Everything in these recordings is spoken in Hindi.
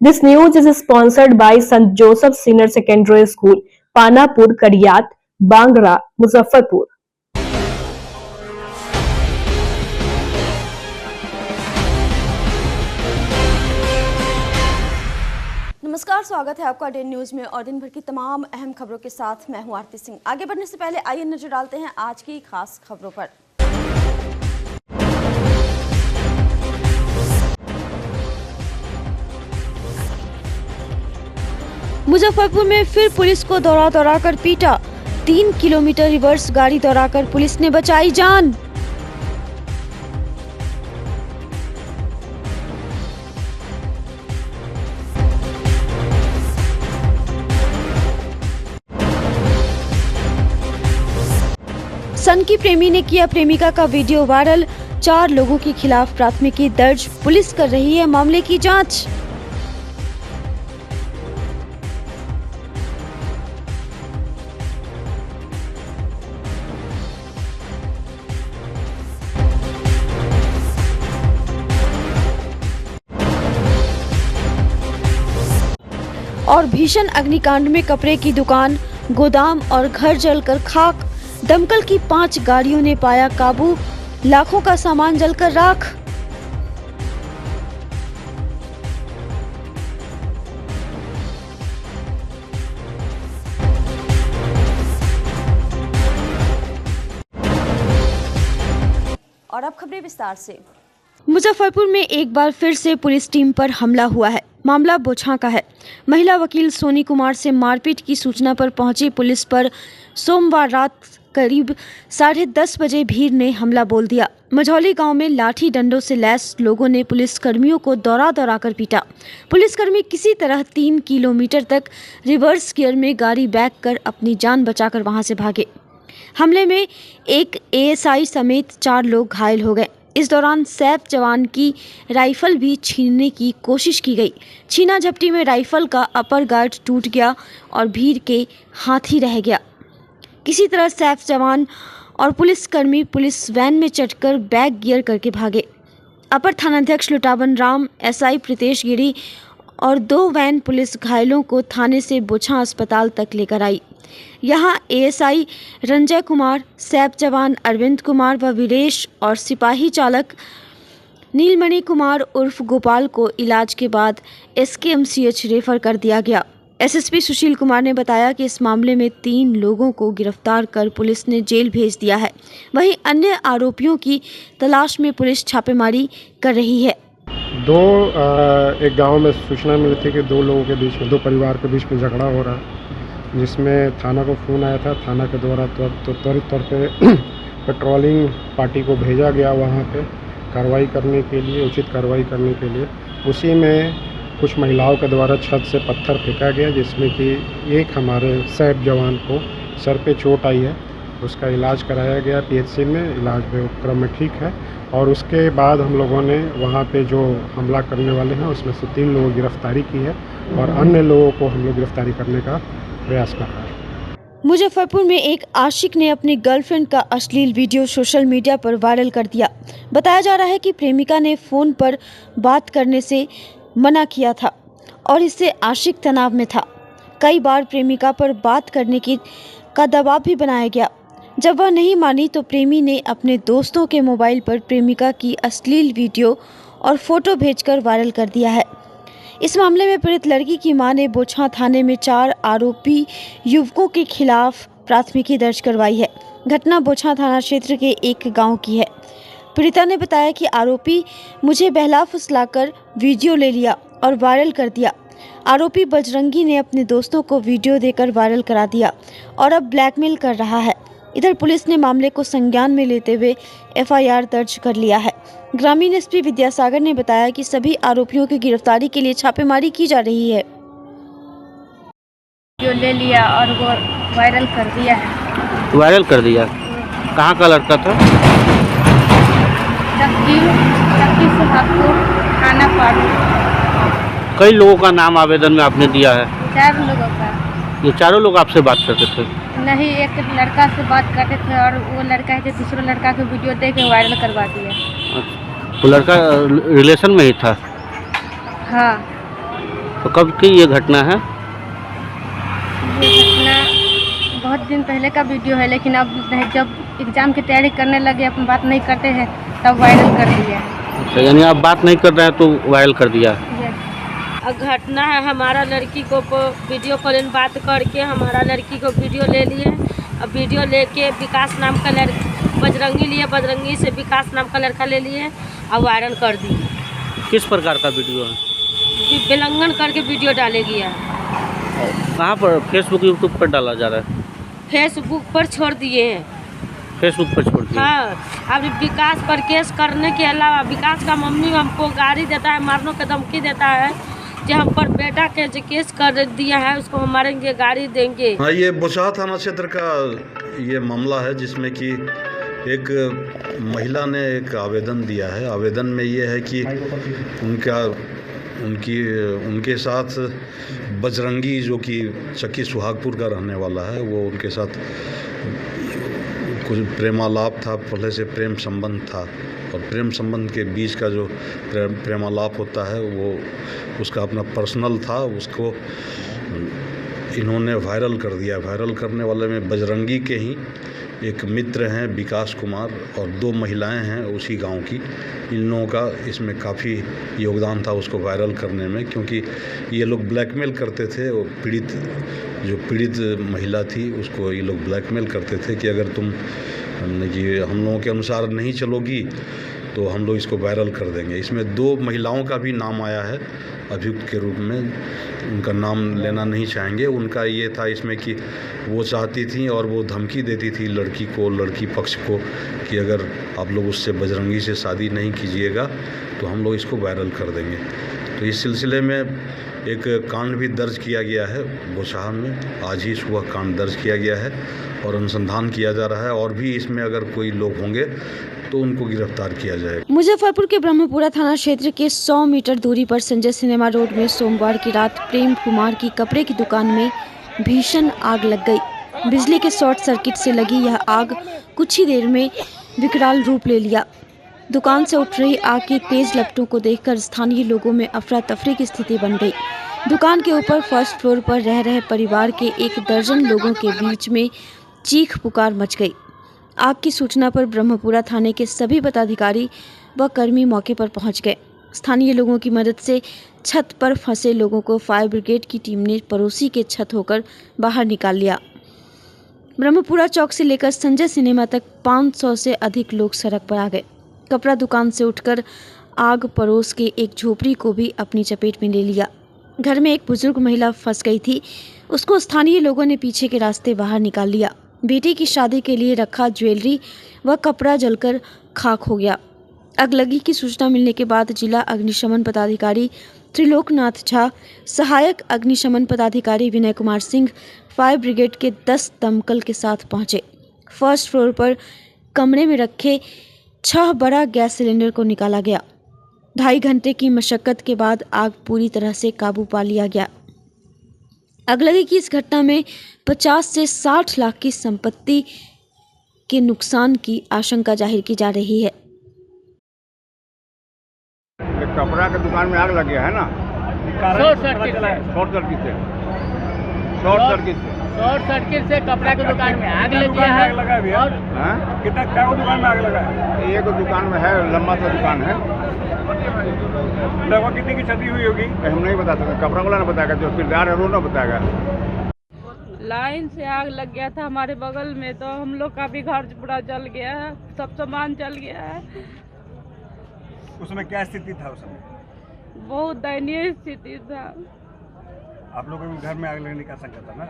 This news is sponsored by St. Joseph Senior Secondary School, Panapur, Kariyat, Bangra, Muzaffarpur. नमस्कार, स्वागत है आपका डे न्यूज में और दिन भर की तमाम अहम खबरों के साथ मैं हूं आरती सिंह। आगे बढ़ने से पहले आइए नजर डालते हैं आज की खास खबरों पर। मुजफ्फरपुर में फिर पुलिस को दौड़ा कर पीटा। 3 किलोमीटर रिवर्स गाड़ी दौड़ाकर पुलिस ने बचाई जान। सन की प्रेमी ने किया प्रेमिका का वीडियो वायरल। 4 लोगों के खिलाफ प्राथमिकी दर्ज, पुलिस कर रही है मामले की जांच। और भीषण अग्निकांड में कपड़े की दुकान, गोदाम और घर जलकर खाक। दमकल की 5 गाड़ियों ने पाया काबू, लाखों का सामान जलकर राख। और अब खबरें विस्तार से। मुजफ्फरपुर में एक बार फिर से पुलिस टीम पर हमला हुआ है। मामला बोछा का है। महिला वकील सोनी कुमार से मारपीट की सूचना पर पहुंची पुलिस पर सोमवार रात करीब 10:30 बजे भीड़ ने हमला बोल दिया। मझौली गांव में लाठी डंडों से लैस लोगों ने पुलिस कर्मियों को दौड़ा कर पीटा। पुलिसकर्मी किसी तरह 3 किलोमीटर तक रिवर्स गियर में गाड़ी बैक कर अपनी जान बचाकर वहां से भागे। हमले में एक एएसआई समेत 4 लोग घायल हो गए। इस दौरान सैफ जवान की राइफल भी छीनने की कोशिश की गई। छीना झपटी में राइफल का अपर गार्ड टूट गया और भीड़ के हाथ ही रह गया। किसी तरह सैफ जवान और पुलिसकर्मी पुलिस वैन में चढ़कर बैक गियर करके भागे। अपर थानाध्यक्ष लुटावन राम, एसआई प्रीतेश गिरी और 2 वैन पुलिस घायलों को थाने से बोछा अस्पताल तक लेकर आई। यहाँ एएसआई रंजय कुमार, सैफ जवान अरविंद कुमार व वीरेश और सिपाही चालक नीलमणि कुमार उर्फ गोपाल को इलाज के बाद एसकेएमसीएच रेफर कर दिया गया। एसएसपी सुशील कुमार ने बताया कि इस मामले में 3 लोगों को गिरफ्तार कर पुलिस ने जेल भेज दिया है। वहीं अन्य आरोपियों की तलाश में पुलिस छापेमारी कर रही है। एक गांव में सूचना मिली थी कि 2 लोगों के बीच में, 2 परिवार के बीच में झगड़ा हो रहा है, जिसमें थाना को फ़ोन आया था। थाना के द्वारा त्वरित तौर पे पेट्रोलिंग पार्टी को भेजा गया वहाँ पे कार्रवाई करने के लिए, उचित कार्रवाई करने के लिए। उसी में कुछ महिलाओं के द्वारा छत से पत्थर फेंका गया, जिसमें कि एक हमारे सैफ जवान को सर पे चोट आई है। उसका इलाज कराया गया पीएचसी में, इलाज में क्रम में ठीक है। और उसके बाद हम लोगों ने वहाँ पे जो हमला करने वाले हैं उसमें से 3 लोगों की गिरफ्तारी की है और अन्य लोगों को हम लोग गिरफ्तारी करने का प्रयास कर रहे हैं। मुजफ्फरपुर में एक आशिक ने अपनी गर्लफ्रेंड का अश्लील वीडियो सोशल मीडिया पर वायरल कर दिया। बताया जा रहा है कि प्रेमिका ने फ़ोन पर बात करने से मना किया था और इससे आशिक तनाव में था। कई बार प्रेमिका पर बात करने का दबाव भी बनाया गया। जब वह नहीं मानी तो प्रेमी ने अपने दोस्तों के मोबाइल पर प्रेमिका की अश्लील वीडियो और फोटो भेजकर वायरल कर दिया है। इस मामले में पीड़ित लड़की की मां ने बोछा थाने में 4 आरोपी युवकों के खिलाफ प्राथमिकी दर्ज करवाई है। घटना बोछा थाना क्षेत्र के एक गांव की है। पीड़िता ने बताया कि आरोपी मुझे बहला फुसलाकर वीडियो ले लिया और वायरल कर दिया। आरोपी बजरंगी ने अपने दोस्तों को वीडियो देकर वायरल करा दिया और अब ब्लैकमेल कर रहा है। इधर पुलिस ने मामले को संज्ञान में लेते हुए एफआईआर दर्ज कर लिया है। ग्रामीण एसपी विद्यासागर ने बताया कि सभी आरोपियों की गिरफ्तारी के लिए छापेमारी की जा रही है। वीडियो ले लिया और वो वायरल कर दिया है। वायरल कर दिया? कहाँ का लड़का था? चक्की सुहागपुर थाना पारू। कई लोगों का नाम आवेदन में आपने दिया है? 4 लोगों का। ये चारों लोग आपसे बात करते थे? नहीं, एक लड़का से बात करते थे और वो लड़का है जो दूसरे लड़का के वीडियो देख के वायरल करवा दिया। वो लड़का रिलेशन में ही था? हाँ। तो कब की ये घटना है? ये घटना बहुत दिन पहले का वीडियो है, लेकिन अब जब एग्ज़ाम की तैयारी करने लगे अपन बात नहीं करते हैं तब वायरल कर दिया। अच्छा, यानी आप बात नहीं कर रहे हैं तो वायरल कर दिया। घटना है, हमारा लड़की को वीडियो कॉलिंग बात करके हमारा लड़की को वीडियो ले लिए। अब वीडियो लेके विकास नाम का बजरंगी लिए, बजरंगी से विकास नाम का लड़का ले लिए और वायरल कर दिए। किस प्रकार का वीडियो है? बेलंगन करके वीडियो डाले गया। कहाँ पर? फेसबुक यूट्यूब पर डाला जा रहा है? फेसबुक पर छोड़ दिए हैं। फेसबुक पर छोड़ दिया। हाँ, अब विकास पर केस करने के अलावा विकास का मम्मी हमको गाड़ी देता है, मारने की धमकी देता है कि हम पर बेटा के जो केस कर दिया है उसको हम मारेंगे, गाड़ी देंगे। हाँ, ये बोचहा थाना क्षेत्र का ये मामला है जिसमें कि एक महिला ने एक आवेदन दिया है। आवेदन में ये है कि उनके साथ बजरंगी, जो कि चक्की सुहागपुर का रहने वाला है, वो उनके साथ कुछ प्रेमालाप था, पहले से प्रेम संबंध था, और प्रेम संबंध के बीच का जो प्रेमालाप होता है वो उसका अपना पर्सनल था, उसको इन्होंने वायरल कर दिया। वायरल करने वाले में बजरंगी के ही एक मित्र हैं विकास कुमार, और 2 महिलाएं हैं उसी गांव की। इन लोगों का इसमें काफ़ी योगदान था उसको वायरल करने में, क्योंकि ये लोग ब्लैकमेल करते थे। वो पीड़ित महिला थी, उसको ये लोग ब्लैकमेल करते थे कि अगर तुम कि हम लोगों के अनुसार नहीं चलोगी तो हम लोग इसको वायरल कर देंगे। इसमें 2 महिलाओं का भी नाम आया है अभियुक्त के रूप में, उनका नाम लेना नहीं चाहेंगे। उनका ये था इसमें कि वो चाहती थी और वो धमकी देती थी लड़की पक्ष को कि अगर आप लोग उससे बजरंगी से शादी नहीं कीजिएगा तो हम लोग इसको वायरल कर देंगे। तो इस सिलसिले में एक कांड भी दर्ज किया गया है बोचहा में। आज ही सुबह कांड दर्ज किया गया है और अनुसंधान किया जा रहा है, और भी इसमें अगर कोई लोग होंगे तो उनको गिरफ्तार किया जाएगा। मुजफ्फरपुर के ब्रह्मपुरा थाना क्षेत्र के 100 मीटर दूरी पर संजय सिनेमा रोड में सोमवार की रात प्रेम कुमार की कपड़े की दुकान में भीषण आग लग गई। बिजली के शॉर्ट सर्किट से लगी यह आग कुछ ही देर में विकराल रूप ले लिया। दुकान से उठ रही आग की तेज लपटों को देखकर स्थानीय लोगों में अफरा तफरी की स्थिति बन गई। दुकान के ऊपर फर्स्ट फ्लोर पर रह रहे परिवार के 1 दर्जन लोगों के बीच में चीख पुकार मच गई। आग की सूचना पर ब्रह्मपुरा थाने के सभी पदाधिकारी व कर्मी मौके पर पहुंच गए। स्थानीय लोगों की मदद से छत पर फंसे लोगों को फायर ब्रिगेड की टीम ने पड़ोसी के छत होकर बाहर निकाल लिया। ब्रह्मपुरा चौक से लेकर संजय सिनेमा तक 500 से अधिक लोग सड़क पर आ गए। कपड़ा दुकान से उठकर आग पड़ोस के एक झोपड़ी को भी अपनी चपेट में ले लिया। घर में एक बुजुर्ग महिला फंस गई थी, उसको स्थानीय लोगों ने पीछे के रास्ते बाहर निकाल लिया। बेटी की शादी के लिए रखा ज्वेलरी व कपड़ा जलकर खाक हो गया। अगलगी की सूचना मिलने के बाद जिला अग्निशमन पदाधिकारी त्रिलोकनाथ झा, सहायक अग्निशमन पदाधिकारी विनय कुमार सिंह, फायर ब्रिगेड के 10 दमकल के साथ पहुंचे। फर्स्ट फ्लोर पर कमरे में रखे 6 बड़ा गैस सिलेंडर को निकाला गया। 2.5 घंटे की मशक्कत के बाद आग पूरी तरह से काबू पा लिया गया। अगलगी की इस घटना में 50 से 60 लाख की संपत्ति के नुकसान की आशंका जाहिर की जा रही है। कपड़ा के दुकान में आग लग गया है ना, शॉर्ट सर्किट से कपड़ा के दुकान में आग लग गया है। और कितना क्या दुकान में आग लगा है? एक दुकान में है, लंबा सा दुकान है। लगभग कितनी की क्षति हुई होगी हम नहीं बता सकते, कपड़ा वाला ना बताएगा, जो किरदार है वो ना बताएगा। लाइन से आग लग गया था हमारे बगल में, तो हम लोग का भी घर पूरा जल गया है, सब सामान जल गया है। उसमें क्या स्थिति था? उस समय बहुत दयनीय स्थिति था। आप लोगों के घर में आग लगने का आशंका था ना?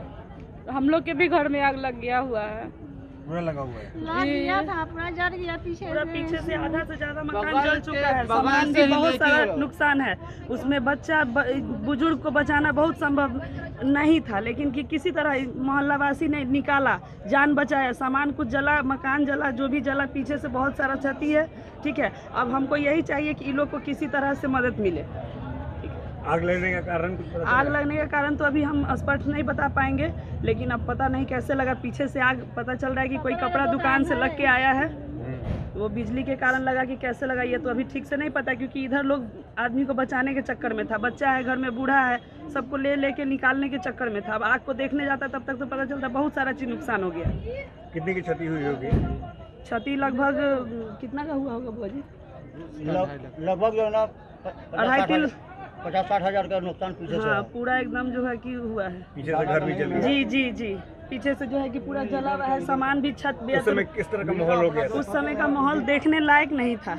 हम लोग के भी घर में आग लग गया हुआ है, पूरा लगा हुआ है। पूरा जल गया, पीछे से आधा से ज्यादा मकान जल चुका है, सामान भी बहुत सारा नुकसान है। उसमें बच्चा बुजुर्ग को बचाना बहुत संभव नहीं था, लेकिन कि किसी तरह मोहल्लावासी ने निकाला, जान बचाया। सामान कुछ जला, मकान जला, जो भी जला, पीछे से बहुत सारा क्षति है। ठीक है, अब हमको यही चाहिए कि इन लोग को किसी तरह से मदद मिले। आग लगने का कारण कुछ पता? आग लगने का कारण तो अभी हम स्पष्ट नहीं बता पाएंगे, लेकिन अब पता नहीं कैसे लगा। पीछे से आग पता चल रहा है कि कोई कपड़ा दुकान से लग के आया है। वो बिजली के कारण लगा कि कैसे लगा ये तो अभी ठीक से नहीं पता, क्योंकि इधर लोग आदमी को बचाने के चक्कर में था, बच्चा है घर में, बूढ़ा है, सबको लेके निकालने के चक्कर में था। अब आग को देखने जाता तब तक तो पता चलता बहुत सारा चीज़ नुकसान हो गया। कितनी की क्षति हुई होगी? क्षति लगभग कितना का हुआ होगा बुआ जी? लगभग जो है ना 2.5-3 50-60 हज़ार का नुकसान पीछे से। हाँ, पूरा एकदम जो है कि हुआ है। पीछे से घर भी जल गया। जी जी जी, पीछे से जो है कि पूरा जला हुआ है, सामान भी छत पे। उस समय किस तरह का माहौल हो गया? उस समय का माहौल देखने लायक नहीं था,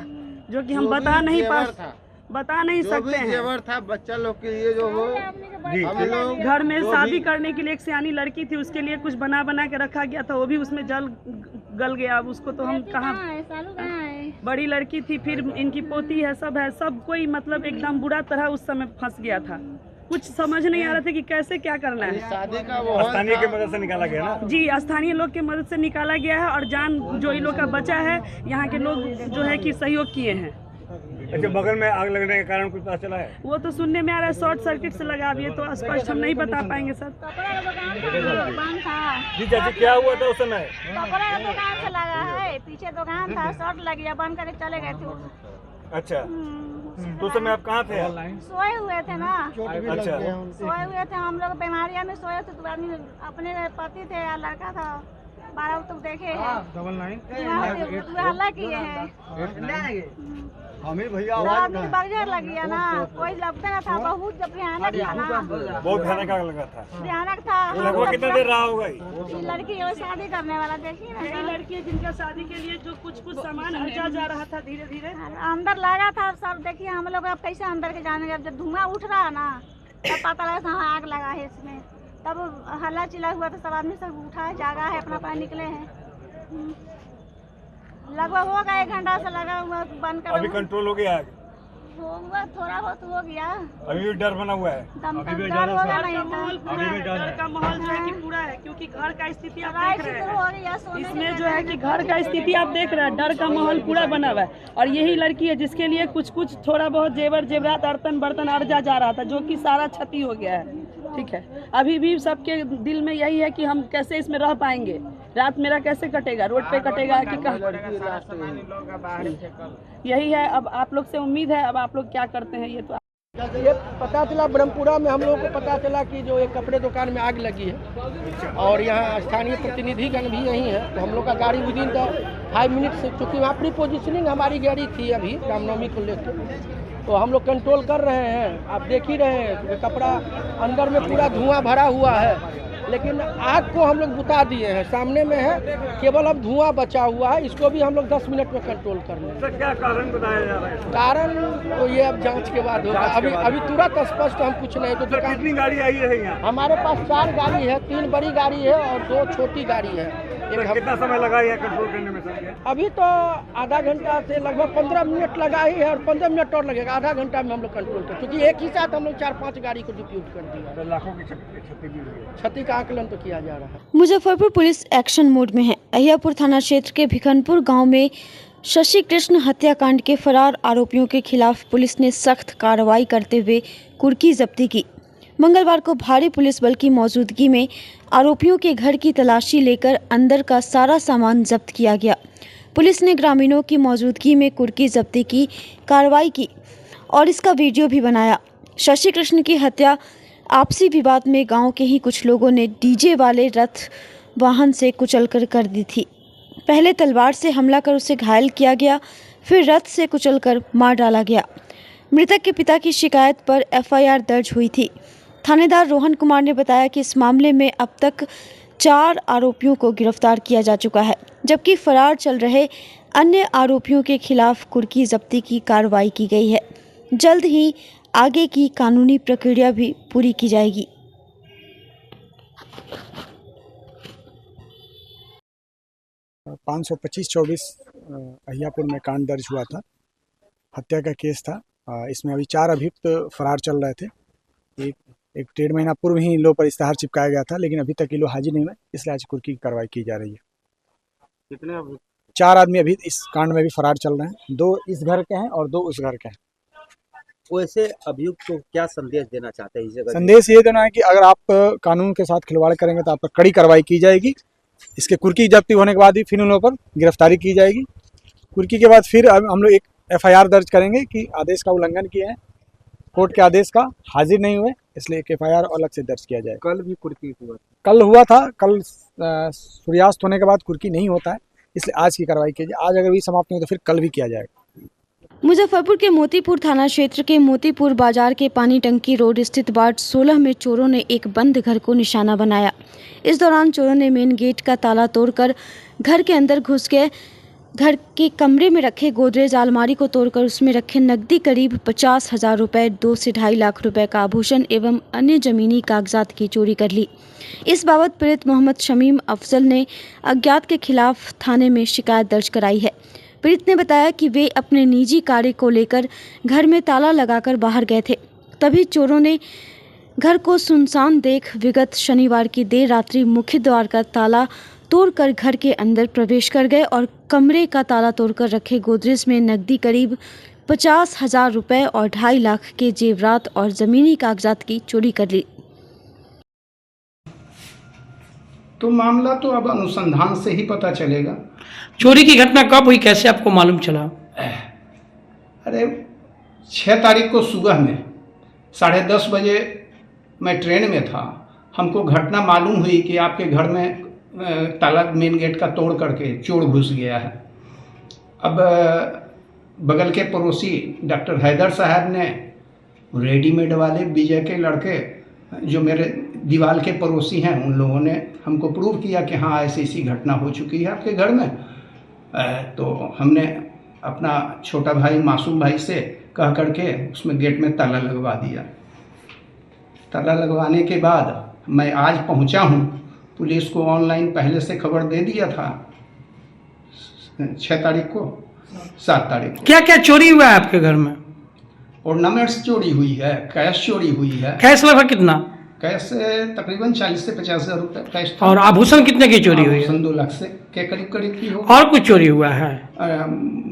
जो कि हम बता नहीं सकते हैं। जेवर था बच्चा लोग के लिए जो हो, हम लोग घर में शादी करने के लिए एक सियानी लड़की थी, उसके लिए कुछ बना के रखा गया था, वो भी उसमें गल गया। अब उसको तो हम कहाँ, बड़ी लड़की थी, फिर इनकी पोती है, सब कोई मतलब एकदम बुरा तरह उस समय फंस गया था। कुछ समझ नहीं आ रहा था कि कैसे क्या करना है। शादी का स्थानीय की मदद से निकाला गया ना? जी, स्थानीय लोग के मदद से निकाला गया है, और जान जो इन लोग का बचा है, यहाँ के लोग जो है कि सहयोग किए हैं। अच्छा, बगल में आग लगने के कारण कुछ पता चला है? वो तो सुनने में आ रहा है शॉर्ट सर्किट से लगा, अभी तो स्पष्ट हम नहीं बता पाएंगे सर। जी चाची, क्या हुआ था उस समय? कपड़ा का दुकान से लगा है, पीछे दुकान था, शॉर्ट लग गया, बंद करके चले गए थे। अच्छा, तो उस समय आप कहाँ थे? सोए हुए थे ना। अच्छा, सोए हुए थे हम लोग, बीमारिया में सोए थे, तो आदमी अपने पति थे या लड़का था, 12 तक देखे हैं, हल्ला किए हैं। हमें भैया आदमी बगजर लग गया ना, कोई लगता ना था, बहुत जब भयानक था ना, बहुत भयानक आग लगा था। भयानक था। लगभग कितना देर रहा होगा? लड़की वो शादी करने वाला, देखिए ना, यही लड़की है जिनका शादी के लिए जो कुछ सामान अर्जा जा रहा था धीरे धीरे अंदर लगा था। सब देखिए हम लोग अब कैसे अंदर के जानेंगे, जब धुआं उठ रहा ना तब पता लगा हाँ आग लगा है इसमें। तब हल्ला चिल्ला हुआ तो सब आदमी सब उठा है, जागा है, अपना अपना निकले हैं। लगभग हो गया 1 घंटा से लगा हुआ, बंद कर। अभी कंट्रोल हो गया? होगा, थोड़ा बहुत हो गया। अभी भी डर बना हुआ है? डर होगा नहीं था। डर का माहौल जो है कि पूरा है, क्योंकि घर का स्थिति आप देख रहे हैं। इसमें जो है कि घर का स्थिति आप देख रहे हैं, डर का माहौल पूरा बना हुआ है। और यही लड़की है जिसके लिए कुछ थोड़ा बहुत जेवर जेवरात बर्तन अर्जा जा रहा था, जो कि सारा क्षति हो गया है। ठीक है, अभी भी सबके दिल में यही है कि हम कैसे इसमें रह पाएंगे, रात मेरा कैसे कटेगा, रोड पे कटेगा कि कहाँ। यही है, अब आप लोग से उम्मीद है, अब आप लोग क्या करते हैं। ये पता चला ब्रह्मपुरा में, हम लोगों को पता चला कि जो एक कपड़े दुकान में आग लगी है, और यहाँ स्थानीय प्रतिनिधिगण भी यही है। तो हम लोग का गाड़ी विदिन 5 मिनट से, चूँकि वहाँ प्री पोजिशनिंग हमारी गाड़ी थी अभी रामनवमी को लेकर, तो हम लोग कंट्रोल कर रहे हैं। आप देख ही रहे हैं कि कपड़ा अंदर में पूरा धुआं भरा हुआ है, लेकिन आग को हम लोग बुता दिए हैं, सामने में है, केवल अब धुआं बचा हुआ है। इसको भी हम लोग 10 मिनट में कंट्रोल कर लेंगे। सर, क्या कारण बताया जा रहा है? कारण तो ये अब जांच के बाद होगा, अभी तुरंत स्पष्ट हम कुछ नहीं। तो कितनी गाड़ी आई है यहाँ? हमारे पास 4 गाड़ी है, 3 बड़ी गाड़ी है और 2 छोटी गाड़ी है। कितना समय लगा यहाँ कंट्रोल करने में सर? अभी तो आधा घंटा से लगभग 15 मिनट लगा ही है, और 15 मिनट और लगेगा, आधा घंटा में हम लोग कंट्रोल कर, क्योंकि एक ही साथ हम लोग 4-5 गाड़ी को डिप्यूट कर दिया। तो लाखों की क्षति भी हुई है। क्षति का आकलन तो किया जा रहा है। मुजफ्फरपुर पुलिस एक्शन मोड में है। अहियापुर थाना क्षेत्र के भिखनपुर गांव में शशि कृष्ण हत्याकांड के फरार आरोपियों के खिलाफ पुलिस ने सख्त कार्रवाई करते हुए कुर्की जब्ती की। मंगलवार को भारी पुलिस बल की मौजूदगी में आरोपियों के घर की तलाशी लेकर अंदर का सारा सामान जब्त किया गया। पुलिस ने ग्रामीणों की मौजूदगी में कुर्की जब्ती की कार्रवाई की और इसका वीडियो भी बनाया। शशि कृष्ण की हत्या आपसी विवाद में गांव के ही कुछ लोगों ने डीजे वाले रथ वाहन से कुचलकर कर दी थी। पहले तलवार से हमला कर उसे घायल किया गया, फिर रथ से कुचलकर मार डाला गया। मृतक के पिता की शिकायत पर एफआईआर दर्ज हुई थी। थानेदार रोहन कुमार ने बताया कि इस मामले में अब तक 4 आरोपियों को गिरफ्तार किया जा चुका है, जबकि फरार चल रहे अन्य आरोपियों के खिलाफ कुर्की जब्ती की कार्रवाई की गई है। जल्द ही आगे की कानूनी प्रक्रिया भी पूरी की जाएगी। 525-24 अहियापुर में कांड दर्ज हुआ था, हत्या का केस था। इसमें अभी 4 अभियुक्त फरार चल रहे थे। एक 1.5 महीना पूर्व ही इन लोगों पर इश्तेहार चिपकाया गया था, लेकिन अभी तक ये लोग हाजिर नहीं हुए, इसलिए आज कुर्की की कार्रवाई की जा रही है। कितने अभियुक्त? 4 आदमी अभी इस कांड में भी फरार चल रहे हैं। 2 इस घर के हैं और 2 उस घर के हैं। वैसे अभियुक्त को क्या संदेश देना चाहते हैं इस जगह? संदेश ये देना है कि अगर आप कानून के साथ खिलवाड़ करेंगे तो आप पर कड़ी कार्रवाई की जाएगी। इसके कुर्की जब्ती होने के बाद ही फिर उन लोगों पर गिरफ्तारी की जाएगी कुर्की के बाद फिर अब हम लोग एक FIR दर्ज करेंगे कि आदेश का उल्लंघन किए हैं, कोर्ट के आदेश का हाजिर नहीं हुए, इसलिए एक FIR अलग से दर्ज किया जाए। कल भी कुर्की हुआ, कल हुआ था, कल सूर्यास्त होने के बाद कुर्की नहीं होता है, इसलिए आज की कार्रवाई की जाए। आज अगर भी समाप्त नहीं तो फिर कल भी किया जाएगा। मुजफ्फरपुर के मोतीपुर थाना क्षेत्र के मोतीपुर बाजार के पानी टंकी रोड स्थित वार्ड 16 में चोरों ने एक बंद घर को निशाना बनाया। इस दौरान चोरों ने मेन गेट का ताला तोड़कर घर के अंदर घुस गए। घर के कमरे में रखे गोदरेज अलमारी को तोड़कर उसमें रखे नकदी करीब 50,000 रुपए, 2 से 2.5 लाख रुपए का आभूषण एवं अन्य जमीनी कागजात की चोरी कर ली। इस बाबत पीड़ित मोहम्मद शमीम अफजल ने अज्ञात के खिलाफ थाने में शिकायत दर्ज कराई है। पीड़ित ने बताया कि वे अपने निजी कार्य को लेकर घर में ताला लगाकर बाहर गए थे, तभी चोरों ने घर को सुनसान देख विगत शनिवार की देर रात्रि मुख्य द्वार का ताला तोड़कर घर के अंदर प्रवेश कर गए और कमरे का ताला तोड़कर रखे गोदरेज में नकदी करीब 50,000 रुपए और 2.5 लाख के जेवरात और जमीनी कागजात की चोरी कर ली। तो मामला तो अब अनुसंधान से ही पता चलेगा। चोरी की घटना कब हुई, कैसे आपको मालूम चला? अरे 6 तारीख को सुबह में 10:30 बजे मैं ट्रेन में था। हमको घटना मालूम हुई कि आपके घर में ताला मेन गेट का तोड़ करके चोर घुस गया है। अब बगल के पड़ोसी डॉक्टर हैदर साहब ने रेडीमेड वाले विजय के लड़के जो मेरे दीवार के पड़ोसी हैं, उन लोगों ने हमको प्रूव किया कि हाँ ऐसी घटना हो चुकी है आपके घर में। तो हमने अपना छोटा भाई मासूम भाई से कह करके उसमें गेट में ताला लगवा दिया। ताला लगवाने के बाद मैं आज पहुंचा हूं। पुलिस को ऑनलाइन पहले से खबर दे दिया था 6 तारीख को, 7 तारीख को। क्या क्या चोरी हुआ है आपके घर में? ऑर्नामेंट्स चोरी हुई है, कैश चोरी हुई है। कैश लगभग कितना? कैश तकरीबन 40 से 50,000 रुपये कैश था। और आभूषण कितने की चोरी हुई है? 2 लाख से के करीब की हो। और कुछ चोरी हुआ है?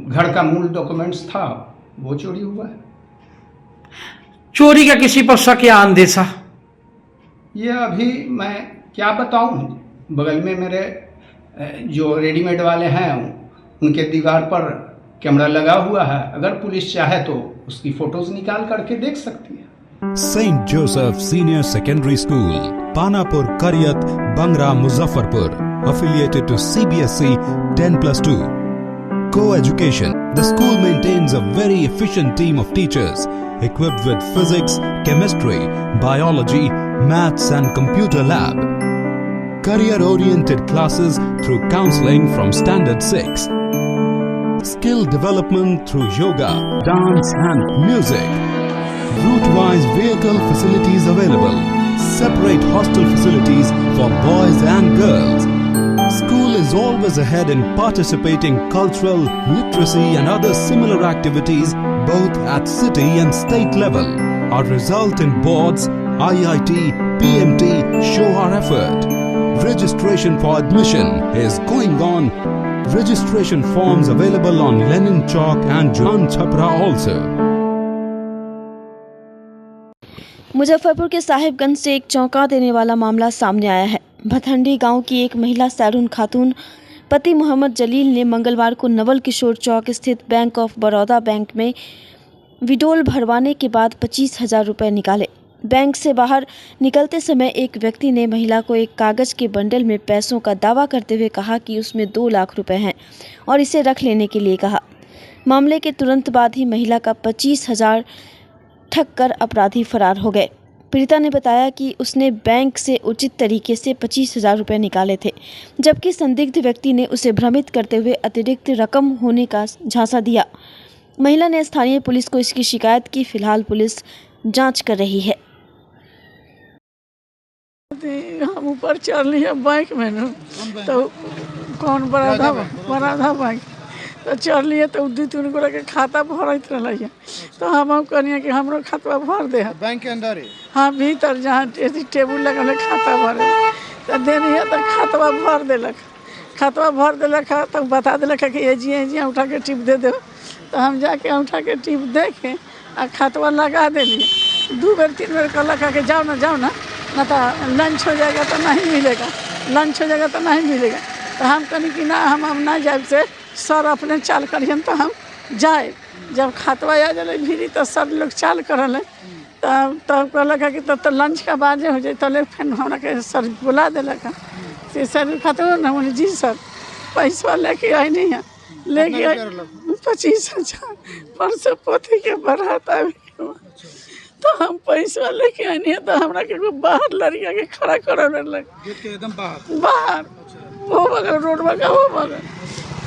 घर का मूल डॉक्यूमेंट्स था, वो चोरी हुआ है। चोरी का किसी पर शक या अंदेशा? ये अभी मैं क्या बताऊं। बगल में मेरे जो रेडीमेड वाले हैं उनके दीवार पर कैमरा लगा हुआ है। अगर पुलिस चाहे तो उसकी फोटोज निकाल करके देख सकती है। Saint Joseph senior secondary school, Panapur, Kariyat, Bangra, Muzaffarpur, affiliated to CBSE 10+2. Co-education. The school maintains a very efficient team of teachers equipped with physics, chemistry, biology, maths and computer lab. Career-oriented classes through counseling from Standard 6. Skill development through yoga, dance and music. Route-wise vehicle facilities available. Separate hostel facilities for boys and girls. School is always ahead in participating cultural, literacy and other similar activities both at city and state level. Our result in boards, IIT, PMT show our effort. Registration for admission is going on. Registration forms available on Lenin Chowk and John Chhapra also. Muzaffarpur के साहिबगंज से एक चौंका देने वाला मामला सामने आया है। भथंडी गांव की एक महिला सैरून खातून पति मोहम्मद जलील ने मंगलवार को नवल किशोर चौक स्थित बैंक ऑफ बड़ौदा बैंक में विड्रॉल भरवाने के बाद 25,000 रुपये निकाले। बैंक से बाहर निकलते समय एक व्यक्ति ने महिला को एक कागज़ के बंडल में पैसों का दावा करते हुए कहा कि उसमें 2 लाख रुपए हैं और इसे रख लेने के लिए कहा। मामले के तुरंत बाद ही महिला का 25,000 ठग कर अपराधी फरार हो गए। पीड़िता ने बताया कि उसने बैंक से उचित तरीके से 25,000 रुपये निकाले थे, जबकि संदिग्ध व्यक्ति ने उसे भ्रमित करते हुए अतिरिक्त रकम होने का झांसा दिया। महिला ने स्थानीय पुलिस को इसकी शिकायत की। फिलहाल पुलिस जांच कर रही है। हम ऊपर चल लिए बैंक में न, तो कौन बड़ा बैंक तो चल लिए तो 2-3 गोरा के खाता भरत रही। तो हम कहनी कि हमरो खाता भर दे। बैंक के अंदर ही? हाँ, भीतर जहाँ टेबुल लगल है खाता भरे तो देनी है तो खाता भर दिलक। खाता भर दिलक तो बता दिलक कि ये जी उठा के टिप दे दो। तो हम जाके उठा के टिप दे के आ खाता लगा दिली। 2 बेर 3 बेर कहलक कि जाओ ना ना तो लंच हो जाएगा तो नहीं मिलेगा, लंच हो जाएगा तो नहीं मिलेगा। तो हम कहनी कि ना हम ना जाए से सर अपने चाल करियन तो हम जाए। जब खातवा आ जाए भी तो सर लोग चाल करल तब कहलक कि तो लंच का बाजे हो जाए तो फिर हमरा के सर बुला दिलक से सर खातवा ना बोले जी सर पैसा लेके आई नहीं है लेके 25,000 परसों पोती के बारात आवे तो हम पैसा लेके आई नहीं है तो हमरा के बाहर लड़का के खड़ा कर एकदम बाहर वो बगल रोड बगल वो बगल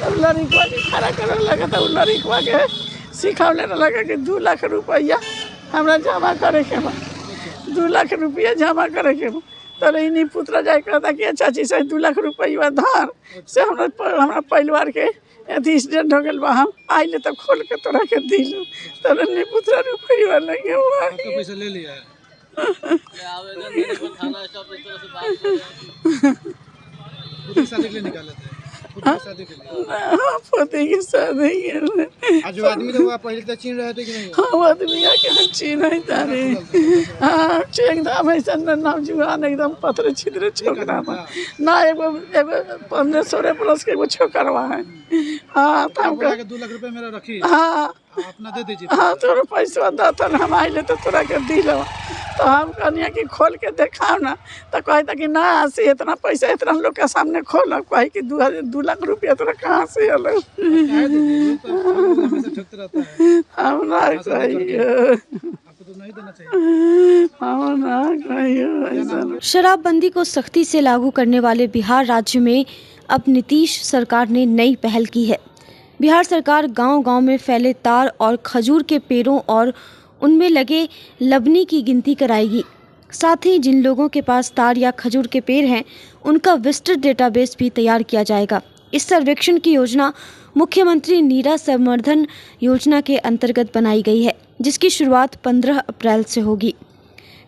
तब लड़का के खड़ा कर लगा तब लड़का के सिखावले लगा कि 2 लाख रुपया हमरा जमा करे के बा 2 लाख रुपया जमा करे के बा तो इन्हीं पुत्र जाए कहता कि चाची से 2 लाख रुपया धार से हमरा परिवार के अथी एक्सीडेंट हो गल बा हम आइले तब खोल के तोरा के दिलू तो इन्हीं पुत्र रुपया लगे हुआ पैसा ले लिया शादी के लिए निकाले थे पोते की शादी के लिए आज जो आदमी तो पहले तो चीन रहे थे कि नहीं? हाँ आदमी आके हम चीन नहीं तारे हाँ एकदम ऐसा नाम जुआन एकदम पत्थर छिद्र छोकरा ना एगो 15-16 प्लस के एगो छोकरवा है। हाँ तो हम 2 लाख रुपए मेरा रखी हाँ अपना दे दीजिए। हाँ तोरा पैसा दाता हम आइले तो तोरा के दिलो तो हम कहनिया कि खोल के देखाओ ना तो कहता कि ना से इतना पैसा इतना हम लोग के सामने खोल कहे कि 2 लाख रुपया तोरा कहाँ से अलग हम ना कहियो शराबबंदी को सख्ती से लागू करने वाले बिहार राज्य में अब नीतीश सरकार ने नई पहल की है। बिहार सरकार गांव-गांव में फैले तार और खजूर के पेड़ों और उनमें लगे लबनी की गिनती कराएगी। साथ ही जिन लोगों के पास तार या खजूर के पेड़ हैं उनका विस्तृत डेटाबेस भी तैयार किया जाएगा। इस सर्वेक्षण की योजना मुख्यमंत्री नीरा संवर्धन योजना के अंतर्गत बनाई गई है, जिसकी शुरुआत 15 अप्रैल से होगी,